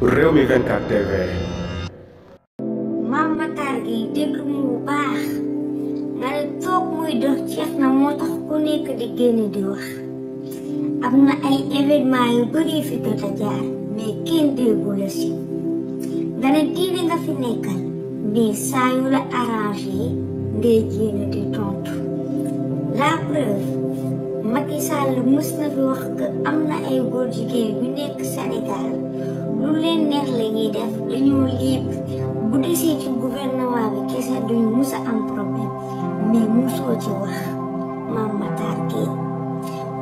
Rewmi 24 TV. Mame Matar Gueye déglu mu bu baax nga ne toog muy dox jeex na moo tax ku nekk di génn di wax am na ay événement yu bari fi jot a jaar mais kenn déggu la si nga ne diine nga fi nekkal mais saa yu la arrangé ngay jéem di tontu la preuve Macky Sall mës na fi wax que am na ay góor jigéen yu nekk Sénégal lu leen neex la ñuy def dañoo libre bu desee ci gouvernement bi kese duñu mus a am problème mais musoo ci wax Mame Matar Gueye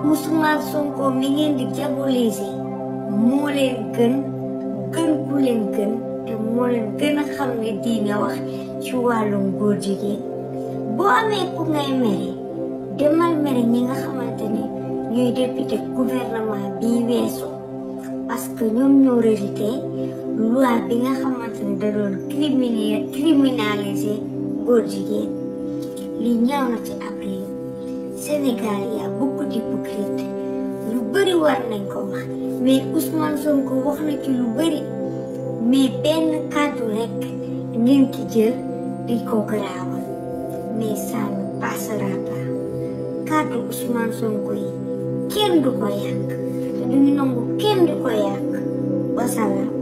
Ousmane Sonko mi ngeen di diaboliser moo leen gën ku leen gën te moo leen gën a xam ne diine wax ci wàllum góor jigéen boo amee ku ngay mere demal mere ñi nga xamante ne ñooy député gouvernement bii weesu parce que ñoom ñoo rejeté loi bi nga xamante ne da doon criminaliser góor jigéen li ñaaw na ci après Sénégal y a beaucoup d'hypocrites lu bëri war nañ ko wax mais Ousmane Sonko wax na ci lu bëri mais benn kàddu rek ngeen ki jël di ko garaawal mais ça ne passera pas kàddu Ousmane Sonko yi kenn du ko yàq te duñu nangu kenn du ko yàq wasalaam